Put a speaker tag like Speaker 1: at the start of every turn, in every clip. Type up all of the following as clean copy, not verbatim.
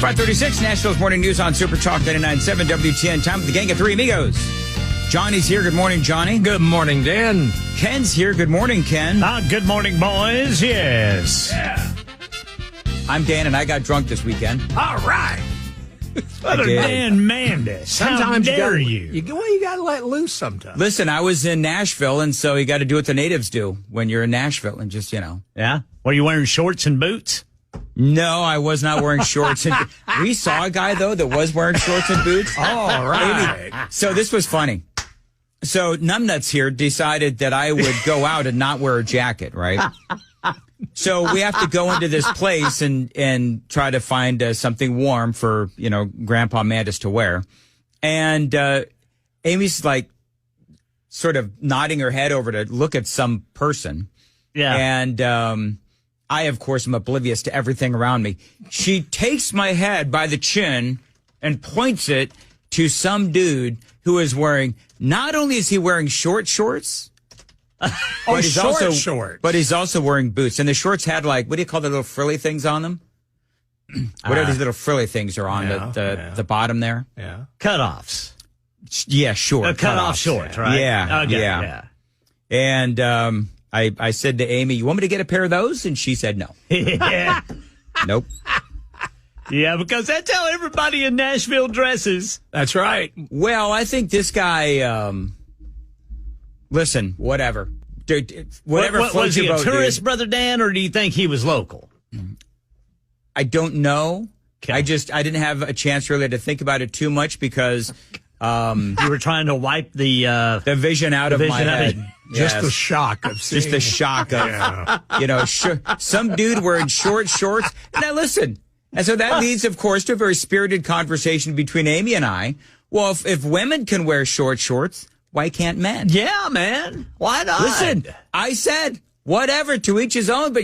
Speaker 1: .536 Nashville's Morning News on Super Talk 99.7 WTN. Time for the gang of three amigos. Johnny's here. Good morning, Johnny.
Speaker 2: Good morning, Dan.
Speaker 1: Ken's here. Good morning, Ken.
Speaker 2: Good morning, boys. Yes.
Speaker 1: Yeah. I'm Dan, and I got drunk this weekend.
Speaker 2: All right. Brother Dan Mandis.
Speaker 3: Sometimes
Speaker 2: how dare you?
Speaker 3: You got to let loose sometimes.
Speaker 1: Listen, I was in Nashville, and so you got to do what the natives do when you're in Nashville, and just,
Speaker 2: Yeah? Were you wearing shorts and boots?
Speaker 1: No, I was not wearing shorts. And we saw a guy, though, that was wearing shorts and boots.
Speaker 3: All right.
Speaker 1: So this was funny. So Numbnuts here decided that I would go out and not wear a jacket, right? So we have to go into this place and try to find something warm for, Grandpa Mandis to wear. And Amy's like sort of nodding her head over to look at some person.
Speaker 2: Yeah.
Speaker 1: And I, of course, am oblivious to everything around me. She takes my head by the chin and points it to some dude who is wearing, not only is he wearing shorts, but he's also wearing boots. And the shorts had what do you call the little frilly things on them? What are these little frilly things are on the bottom there?
Speaker 3: Yeah.
Speaker 2: Cutoffs.
Speaker 1: Yeah, short.
Speaker 2: Cut-off shorts, right?
Speaker 1: Yeah.
Speaker 2: Okay,
Speaker 1: yeah. And I said to Amy, you want me to get a pair of those? And she said no.
Speaker 2: Yeah.
Speaker 1: Nope.
Speaker 2: Yeah, because that's how everybody in Nashville dresses.
Speaker 3: That's right.
Speaker 1: Well, I think this guy, listen, whatever. Whatever
Speaker 2: was
Speaker 1: floats
Speaker 2: he
Speaker 1: your
Speaker 2: a
Speaker 1: boat,
Speaker 2: tourist,
Speaker 1: dude.
Speaker 2: Brother Dan, or do you think he was local?
Speaker 1: I don't know.
Speaker 2: Okay.
Speaker 1: I didn't have a chance really to think about it too much because
Speaker 2: you were trying to wipe the
Speaker 1: vision out of my head.
Speaker 3: Just the shock of seeing.
Speaker 1: Just the shock of, some dude wearing shorts. Now, listen. And so that leads, of course, to a very spirited conversation between Amy and I. Well, if women can wear shorts, why can't men?
Speaker 2: Yeah, man. Why not?
Speaker 1: Listen, I said, whatever, to each his own, but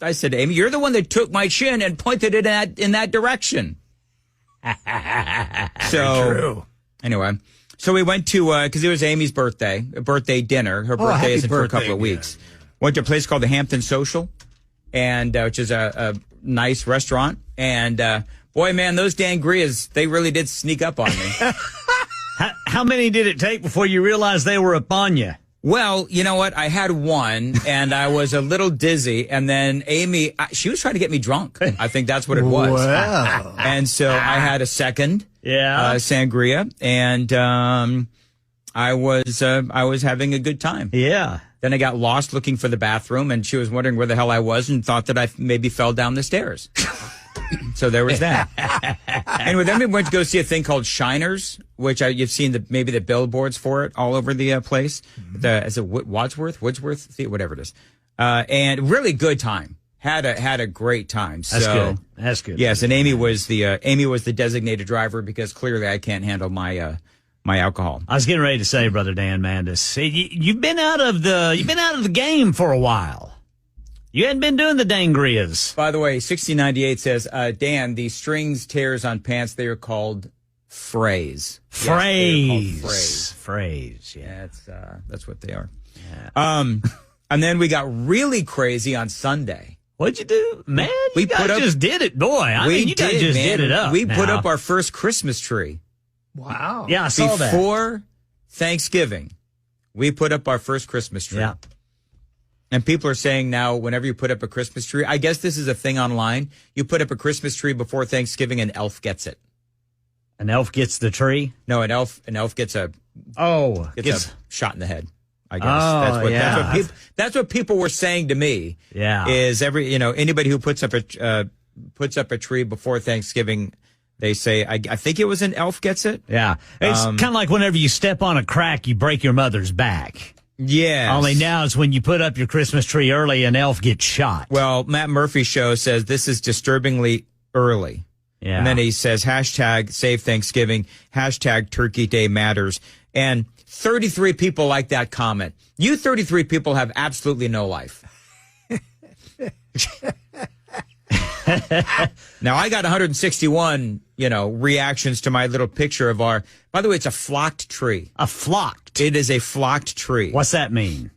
Speaker 1: I said to Amy, you're the one that took my chin and pointed it in that direction. So,
Speaker 3: true.
Speaker 1: Anyway, so we went to, because it was Amy's birthday dinner. Her birthday isn't for a couple of weeks.
Speaker 3: Yeah.
Speaker 1: Went to a place called the Hampton Social, and which is a nice restaurant. And boy, man, those dangrias, they really did sneak up on me.
Speaker 2: How many did it take before you realized they were upon you?
Speaker 1: Well, you know what? I had one, and I was a little dizzy, and then Amy, she was trying to get me drunk. I think that's what it was.
Speaker 3: Wow.
Speaker 1: And so I had a second sangria, and I was having a good time.
Speaker 2: Yeah.
Speaker 1: Then I got lost looking for the bathroom, and she was wondering where the hell I was and thought that I maybe fell down the stairs. So there was that. Anyway, then we went to go see a thing called Shiners, which you've seen maybe the billboards for it all over the place. Is it Woodsworth, whatever it is. And really good time. Had a great time.
Speaker 2: That's good.
Speaker 1: Yes, and Amy was the designated driver because clearly I can't handle my alcohol.
Speaker 2: I was getting ready to say, Brother Dan Mandis, you've been out of the game for a while. You hadn't been doing the dangrias.
Speaker 1: By the way, 6098 says, Dan, the strings tears on pants, they are called frays.
Speaker 2: Frays.
Speaker 1: Yeah, that's what they are. Yeah. And then we got really crazy on Sunday.
Speaker 2: What'd you do? Man, you guys just did it, boy. You guys just did it up.
Speaker 1: We put up our first Christmas tree.
Speaker 3: Wow.
Speaker 2: Yeah, I saw that.
Speaker 1: Before Thanksgiving, we put up our first Christmas tree.
Speaker 2: Yeah.
Speaker 1: And people are saying now, whenever you put up a Christmas tree, I guess this is a thing online. You put up a Christmas tree before Thanksgiving, an elf gets it.
Speaker 2: An elf gets the tree?
Speaker 1: No, an elf gets a shot in the head. I guess that's what people were saying to me.
Speaker 2: Yeah,
Speaker 1: is anybody who puts up a tree before Thanksgiving, they say I think it was an elf gets it.
Speaker 2: Yeah, it's kind of like whenever you step on a crack, you break your mother's back.
Speaker 1: Yeah.
Speaker 2: Only now is when you put up your Christmas tree early, an elf gets shot.
Speaker 1: Well, Matt Murphy's show says this is disturbingly early.
Speaker 2: Yeah.
Speaker 1: And then he says, hashtag save Thanksgiving, hashtag Turkey Day matters. And 33 people like that comment. You 33 people have absolutely no life. Now, I got 161, reactions to my little picture of by the way, it's a flocked tree.
Speaker 2: A flocked?
Speaker 1: It is a flocked tree.
Speaker 2: What's that mean?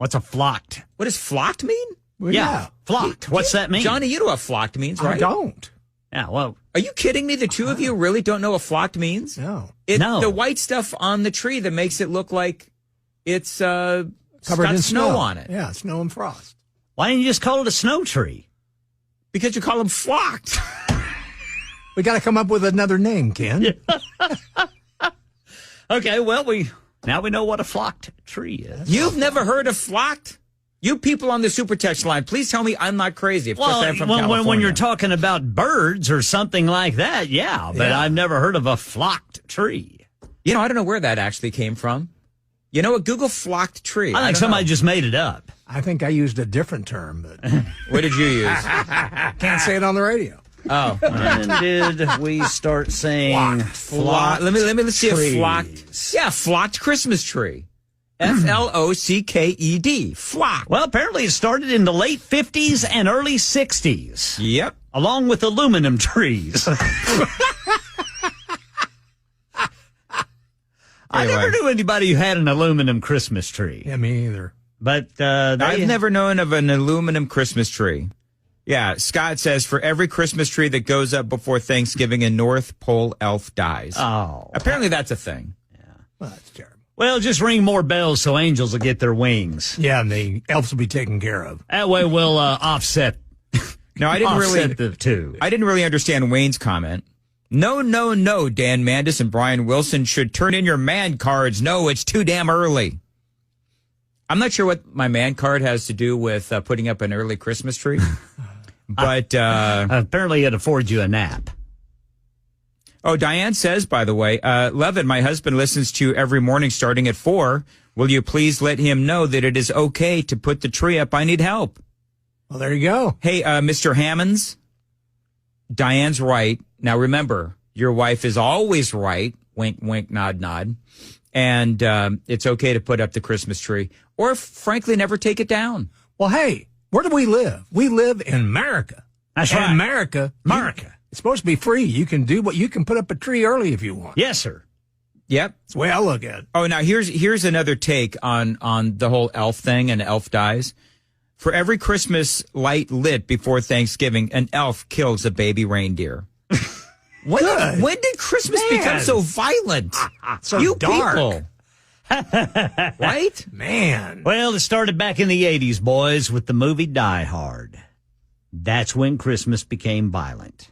Speaker 2: What's a flocked?
Speaker 1: What does flocked mean?
Speaker 3: Well,
Speaker 2: Yeah, flocked. What's that mean?
Speaker 1: Johnny, you know what flocked means, right?
Speaker 3: I don't.
Speaker 2: Yeah, well,
Speaker 1: Are you kidding me? The two of you really don't know what flocked means?
Speaker 3: No.
Speaker 2: No.
Speaker 1: The white stuff on the tree that makes it look like it's
Speaker 3: Covered
Speaker 1: got
Speaker 3: in
Speaker 1: snow on it.
Speaker 3: Yeah, snow and frost.
Speaker 2: why didn't you just call it a snow tree?
Speaker 1: Because you call them flocked.
Speaker 3: We got to come up with another name, Ken.
Speaker 2: Okay, well, now we know what a flocked tree is.
Speaker 1: You've never heard of flocked? You people on the super text line, please tell me I'm not crazy. Of course,
Speaker 2: Well,
Speaker 1: I'm from
Speaker 2: when
Speaker 1: California.
Speaker 2: you're talking about birds or something like that, yeah, but
Speaker 3: Yeah.
Speaker 2: I've never heard of a flocked tree.
Speaker 1: You know, I don't know where that actually came from. You know what? Google flocked tree.
Speaker 2: I think
Speaker 1: don't
Speaker 2: somebody
Speaker 1: know.
Speaker 2: just made it up.
Speaker 3: I think I used a different term, but
Speaker 1: What did you use?
Speaker 3: can't say it on the radio.
Speaker 1: Oh,
Speaker 2: When did we start saying flocked?
Speaker 1: let's see
Speaker 2: trees.
Speaker 1: a flocked. Yeah, flocked Christmas tree. FLOCKED. Flocked.
Speaker 2: Well, apparently it started in the late 50s and early 60s,
Speaker 1: Yep.
Speaker 2: along with aluminum trees. I
Speaker 1: Anyway.
Speaker 2: never knew anybody who had an aluminum Christmas tree.
Speaker 3: Yeah, me either.
Speaker 2: But
Speaker 1: I've never known of an aluminum Christmas tree. Yeah, Scott says for every Christmas tree that goes up before Thanksgiving, a North Pole elf dies.
Speaker 2: Oh.
Speaker 1: Apparently that's a thing.
Speaker 3: Well, that's terrible.
Speaker 2: Well, just ring more bells so angels will get their wings.
Speaker 3: Yeah, and the elves will be taken care of.
Speaker 2: That way we'll offset.
Speaker 1: No, I didn't
Speaker 2: offset the two.
Speaker 1: I didn't really understand Wayne's comment. No, Dan Mandis and Brian Wilson should turn in your man cards. No, it's too damn early. I'm not sure what my man card has to do with putting up an early Christmas tree, but
Speaker 2: Apparently it affords you a nap.
Speaker 1: oh, Diane says, by the way, Levin, my husband listens to you every morning starting at 4. Will you please let him know that it is okay to put the tree up? I need help.
Speaker 3: Well, there you go.
Speaker 1: Hey, Mr. Hammonds, Diane's right. Now, remember, your wife is always right. Wink, wink, nod, nod. And it's okay to put up the Christmas tree or, frankly, never take it down.
Speaker 3: Well, hey, where do we live? We live in America.
Speaker 2: That's
Speaker 3: And
Speaker 2: right.
Speaker 3: America. It's supposed to be free. You can put up a tree early if you want.
Speaker 2: Yes, sir.
Speaker 1: Yep.
Speaker 3: That's the way I look at it.
Speaker 1: Oh, now here's another take on the whole elf thing and elf dies. For every Christmas light lit before Thanksgiving, an elf kills a baby reindeer. When did Christmas
Speaker 3: Man.
Speaker 1: become so violent?
Speaker 3: So
Speaker 1: you
Speaker 3: dark.
Speaker 1: people. Right?
Speaker 3: Man.
Speaker 2: Well, it started back in the 80s, boys, with the movie Die Hard. That's when Christmas became violent.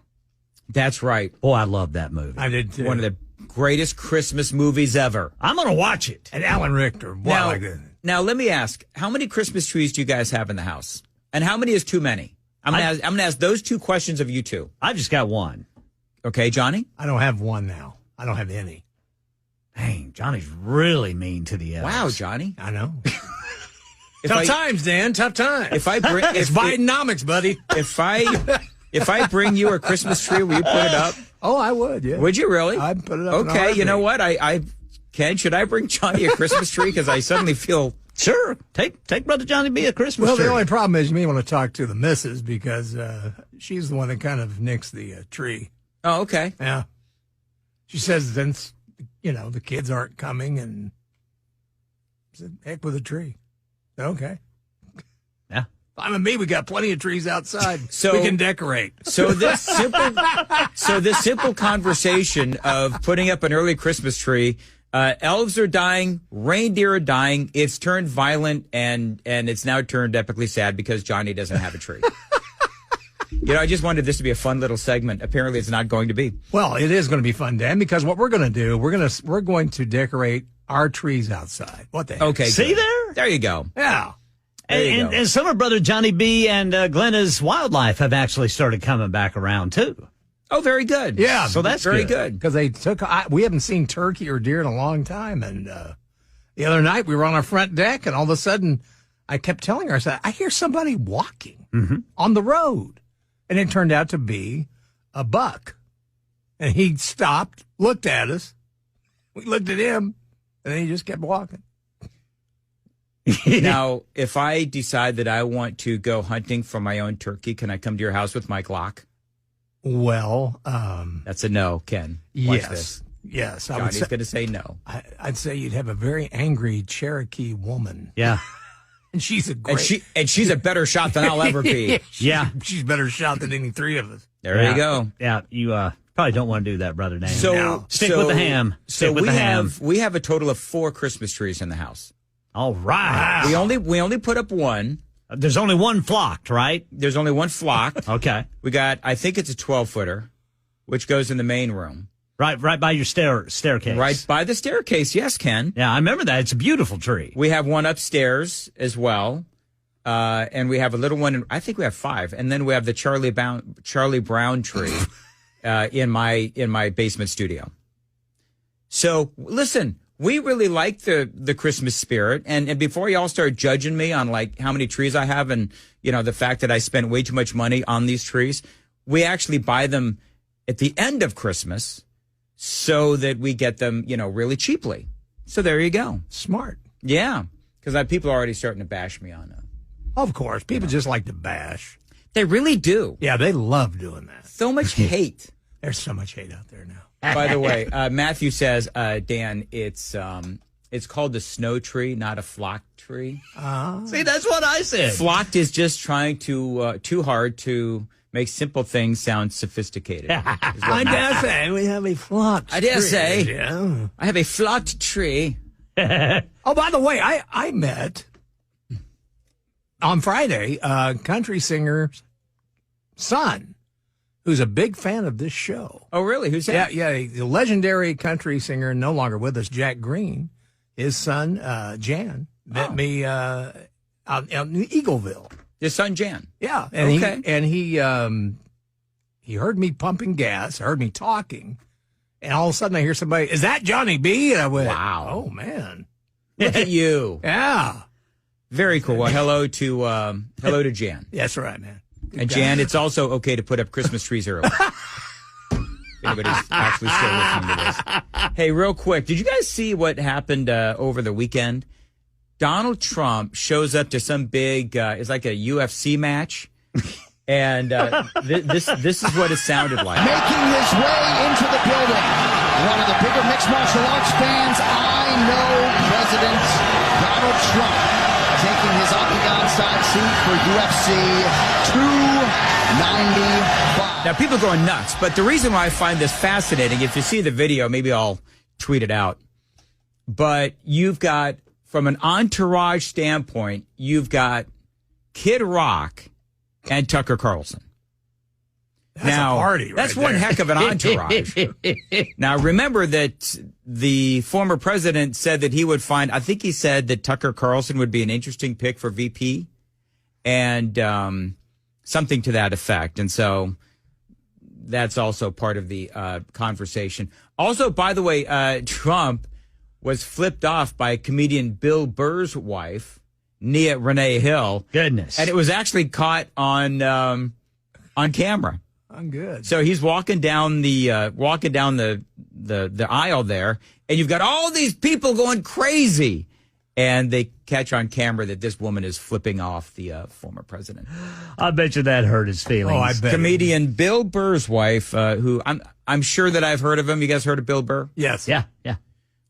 Speaker 1: That's right.
Speaker 2: Boy, I love that movie.
Speaker 3: I did too.
Speaker 1: One of the greatest Christmas movies ever.
Speaker 2: I'm going to watch it.
Speaker 3: And Alan Richter. Boy, I like that.
Speaker 1: Now, let me ask, how many Christmas trees do you guys have in the house? And how many is too many? I'm gonna ask those two questions of you two.
Speaker 2: I just got one.
Speaker 1: Okay, Johnny?
Speaker 3: I don't have one now. I don't have any.
Speaker 2: Dang, Johnny's really mean to the elves.
Speaker 1: Wow, Johnny.
Speaker 3: I know.
Speaker 1: If
Speaker 3: Tough
Speaker 1: I-
Speaker 3: times, Dan. Tough times.
Speaker 1: If I bring
Speaker 3: It's Bidenomics, buddy.
Speaker 1: if I bring you a Christmas tree, will you put it up?
Speaker 3: Oh, I would, yeah.
Speaker 1: Would you really?
Speaker 3: I'd put it up. in a
Speaker 1: Okay, you know
Speaker 3: heartbeat.
Speaker 1: what? Ken, should I bring Johnny a Christmas tree? Because I suddenly feel
Speaker 2: Sure. Take Brother Johnny be a Christmas
Speaker 3: Well,
Speaker 2: tree.
Speaker 3: the only problem is you may want to talk to the missus because she's the one that kind of nicks the tree.
Speaker 1: oh, okay.
Speaker 3: Yeah. She says since, the kids aren't coming and I said, heck with a tree. Okay.
Speaker 2: Yeah.
Speaker 3: Fine with me. We got plenty of trees outside.
Speaker 1: So-
Speaker 3: we can decorate.
Speaker 1: So this simple conversation of putting up an early Christmas tree, elves are dying, reindeer are dying. It's turned violent and it's now turned epically sad because Johnny doesn't have a tree. I just wanted this to be a fun little segment. Apparently, it's not going to be.
Speaker 3: Well, it is going to be fun, Dan, because what we're going to do, we're going to decorate our trees outside. What the heck?
Speaker 1: Okay.
Speaker 2: See
Speaker 1: good.
Speaker 2: there?
Speaker 1: There you go.
Speaker 3: Yeah.
Speaker 1: There you
Speaker 2: And,
Speaker 1: go.
Speaker 2: and some of Brother Johnny B and Glenna's wildlife have actually started coming back around, too.
Speaker 1: Oh, very good.
Speaker 3: Yeah.
Speaker 2: So that's
Speaker 1: very
Speaker 2: good.
Speaker 1: good.
Speaker 3: Because we haven't seen turkey or deer in a long time. And the other night we were on our front deck and all of a sudden I kept telling her, I said, I hear somebody walking on the road. And it turned out to be a buck. And he stopped, looked at us. We looked at him and then he just kept walking.
Speaker 1: Now, if I decide that I want to go hunting for my own turkey, can I come to your house with my Glock?
Speaker 3: Well,
Speaker 1: That's a no, Ken. Watch
Speaker 3: yes.
Speaker 1: this.
Speaker 3: Yes.
Speaker 1: Johnny's going to say no.
Speaker 3: I'd say you'd have a very angry Cherokee woman.
Speaker 2: Yeah.
Speaker 3: And she's a great.
Speaker 1: And she's a better shot than I'll ever be.
Speaker 3: She's better shot than any three of us.
Speaker 1: There you go.
Speaker 2: Yeah, you probably don't want to do that, Brother Dan.
Speaker 1: So
Speaker 2: Stick with the ham. Stick with the ham.
Speaker 1: We have a total of 4 Christmas trees in the house.
Speaker 2: All right.
Speaker 1: We only put up one.
Speaker 2: There's only one flocked, right?
Speaker 1: There's only one flocked.
Speaker 2: Okay.
Speaker 1: We got, I think it's a 12-footer, which goes in the main room.
Speaker 2: Right by your staircase.
Speaker 1: Right by the staircase. Yes, Ken.
Speaker 2: Yeah, I remember that. It's a beautiful tree.
Speaker 1: We have one upstairs as well. And we have a little one. I think we have 5. And then we have the Charlie Brown tree in my basement studio. So listen, we really like the Christmas spirit. And before y'all start judging me on like how many trees I have and, you know, the fact that I spent way too much money on these trees, we actually buy them at the end of Christmas so that we get them, you know, really cheaply. So there you go.
Speaker 3: Smart.
Speaker 1: Yeah. Because people are already starting to bash me on them.
Speaker 3: Of course. People just like to bash.
Speaker 1: They really do.
Speaker 3: Yeah, they love doing that.
Speaker 1: So much hate.
Speaker 3: There's so much hate out there now.
Speaker 1: By the way, Matthew says, Dan, it's called the snow tree, not a flocked tree.
Speaker 2: See, that's what I said.
Speaker 1: Flocked is just trying too hard to make simple things sound sophisticated.
Speaker 3: I dare say we have a flocked
Speaker 1: I dare
Speaker 3: tree.
Speaker 1: say.
Speaker 3: Yeah.
Speaker 1: I have a flocked tree.
Speaker 3: Oh, by the way, I met on Friday a country singer's son who's a big fan of this show.
Speaker 1: Oh, really? Who's that?
Speaker 3: Yeah, the legendary country singer, no longer with us, Jack Green. His son, Jan, met me out in Eagleville.
Speaker 1: His son, Jan.
Speaker 3: Yeah. And
Speaker 1: okay.
Speaker 3: He heard me pumping gas, heard me talking, and all of a sudden I hear somebody, is that Johnny B? And I went,
Speaker 1: wow.
Speaker 3: Oh, man.
Speaker 1: Look at you.
Speaker 3: Yeah.
Speaker 1: Very cool. Well, hello to Jan.
Speaker 3: That's right, man. Good
Speaker 1: and
Speaker 3: guy.
Speaker 1: Jan, it's also okay to put up Christmas trees early. If anybody's actually still listening to this. Hey, real quick, did you guys see what happened over the weekend? Donald Trump shows up to some big, it's like a UFC match. And this is what it sounded like.
Speaker 4: Making his way into the building. One of the bigger mixed martial arts fans I know, President Donald Trump, taking his octagon side seat for UFC 295.
Speaker 1: Now, people are going nuts, but the reason why I find this fascinating, if you see the video, maybe I'll tweet it out, but you've got, from an entourage standpoint, you've got Kid Rock and Tucker Carlson.
Speaker 3: That's a party right
Speaker 1: that's
Speaker 3: there.
Speaker 1: one heck of an entourage. Now, remember that the former president said that he would find, I think he said that Tucker Carlson would be an interesting pick for VP and something to that effect. And so that's also part of the conversation. Also, by the way, Trump was flipped off by comedian Bill Burr's wife, Nia Renee Hill.
Speaker 2: Goodness.
Speaker 1: And it was actually caught on camera.
Speaker 3: I'm good.
Speaker 1: So he's walking down the aisle there, and you've got all these people going crazy, and they catch on camera that this woman is flipping off the former president.
Speaker 2: I bet you that hurt his feelings.
Speaker 3: Oh, I bet.
Speaker 1: Comedian Bill Burr's wife, who I'm sure that I've heard of him. You guys heard of Bill Burr?
Speaker 3: Yes.
Speaker 2: Yeah.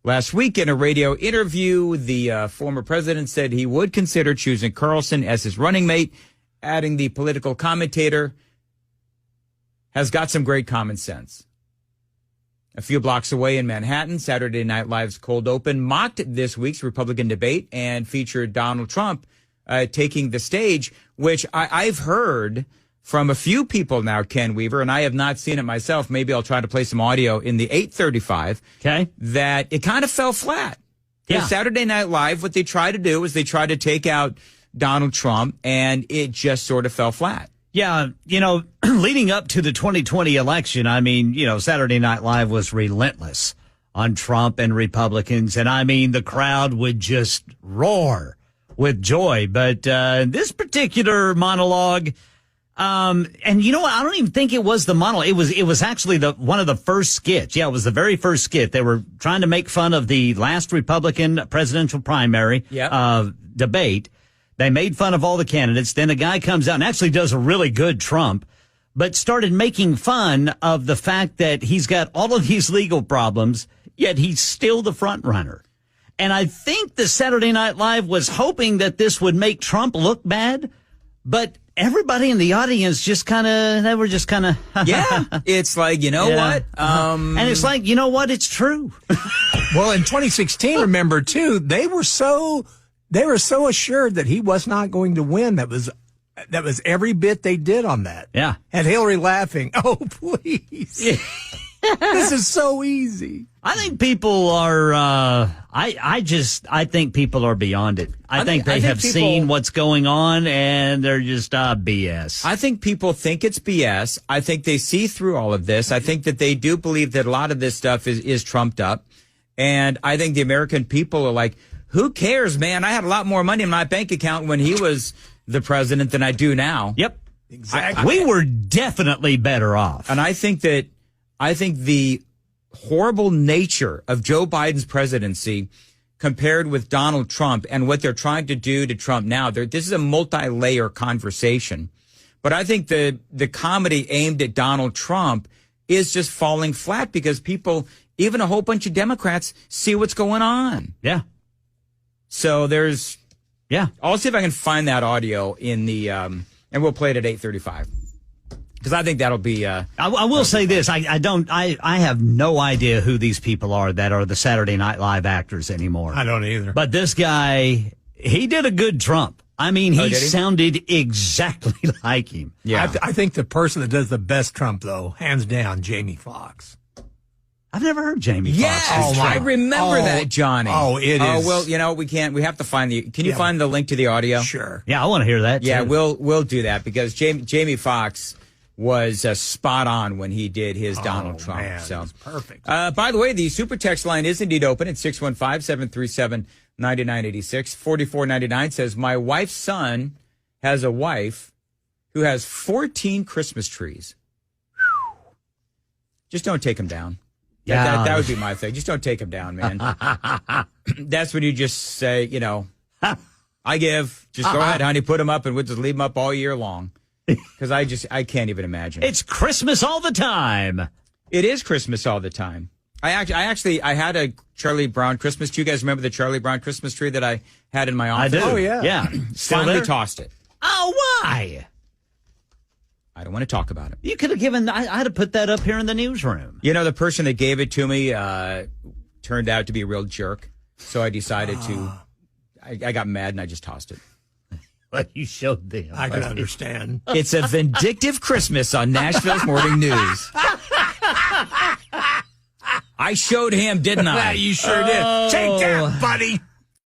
Speaker 1: Last week in a radio interview, the former president said he would consider choosing Carlson as his running mate, adding the political commentator has got some great common sense. A few blocks away in Manhattan, Saturday Night Live's Cold Open mocked this week's Republican debate and featured Donald Trump taking the stage, which I've heard from a few people now, Ken Weaver, and I have not seen it myself. Maybe I'll try to play some audio in the 8:35.
Speaker 2: Okay.
Speaker 1: That it kind of fell flat.
Speaker 2: Yeah.
Speaker 1: Saturday Night Live, what they tried to do is they tried to take out Donald Trump, and it just sort of fell flat.
Speaker 2: Yeah, leading up to the 2020 election, I mean, Saturday Night Live was relentless on Trump and Republicans. And I mean, the crowd would just roar with joy. But this particular monologue, and you know what? I don't even think it was the monologue. It was actually one of the first skits. Yeah, it was the very first skit. They were trying to make fun of the last Republican presidential primary debate. They made fun of all the candidates. Then a guy comes out and actually does a really good Trump, but started making fun of the fact that he's got all of these legal problems, yet he's still the front runner. And I think the Saturday Night Live was hoping that this would make Trump look bad, but everybody in the audience they were just kind of.
Speaker 1: Yeah. It's like, you know what?
Speaker 2: And it's like, you know what? It's true.
Speaker 3: Well, in 2016, remember too, they were so assured that he was not going to win. That was every bit they did on that.
Speaker 2: Yeah.
Speaker 3: And Hillary laughing. Oh, please. This is so easy.
Speaker 2: I think people are, I think people are beyond it. I think they have seen what's going on and they're just, BS.
Speaker 1: I think people think it's BS. I think they see through all of this. I think that they do believe that a lot of this stuff is trumped up. And I think the American people are like, who cares, man? I had a lot more money in my bank account when he was the president than I do now.
Speaker 2: Yep. Exactly. We were definitely better off.
Speaker 1: And I think the horrible nature of Joe Biden's presidency compared with Donald Trump and what they're trying to do to Trump now, this is a multi-layer conversation. But I think the comedy aimed at Donald Trump is just falling flat because people, even a whole bunch of Democrats, see what's going on.
Speaker 2: Yeah.
Speaker 1: So I'll see if I can find that audio in the, and we'll play it at 8:35. Because I think that'll be.
Speaker 2: I will say this: I have no idea who these people are that are the Saturday Night Live actors anymore.
Speaker 3: I don't either.
Speaker 2: But this guy, he did a good Trump. I mean, he sounded exactly like him.
Speaker 1: Yeah,
Speaker 3: I think the person that does the best Trump, though, hands down, Jamie Foxx.
Speaker 2: I've never heard Jamie Foxx.
Speaker 1: Yes, I remember that, Johnny.
Speaker 3: Oh, it is.
Speaker 1: Oh, well, we have to find can you find the link to the audio?
Speaker 3: Sure.
Speaker 2: Yeah, I want to hear that.
Speaker 1: Yeah,
Speaker 2: too.
Speaker 1: we'll do that because Jamie Foxx was spot on when he did his Donald Trump.
Speaker 3: Man,
Speaker 1: so
Speaker 3: perfect.
Speaker 1: By the way, the super text line is indeed open at 615-737-9986. 4499 says, my wife's son has a wife who has 14 Christmas trees. Just don't take them down.
Speaker 2: Yeah.
Speaker 1: That would be my thing. Just don't take them down, man. That's when you just say, I give. Just go ahead, honey, put them up, and we'll just leave them up all year long. Because I can't even imagine.
Speaker 2: It's Christmas all the time.
Speaker 1: It is Christmas all the time. I had a Charlie Brown Christmas tree. You guys remember the Charlie Brown Christmas tree that I had in my office?
Speaker 2: I do.
Speaker 3: Oh, yeah.
Speaker 2: Yeah.
Speaker 1: Finally tossed it.
Speaker 2: Oh, why?
Speaker 1: I don't want to talk about it.
Speaker 2: You could have I'd have put that up here in the newsroom.
Speaker 1: The person that gave it to me turned out to be a real jerk. So I decided I got mad and I just tossed it.
Speaker 2: But you showed them.
Speaker 3: I can understand.
Speaker 1: It's a vindictive Christmas on Nashville's Morning News. I showed him, didn't I?
Speaker 3: You sure did. Take that, buddy.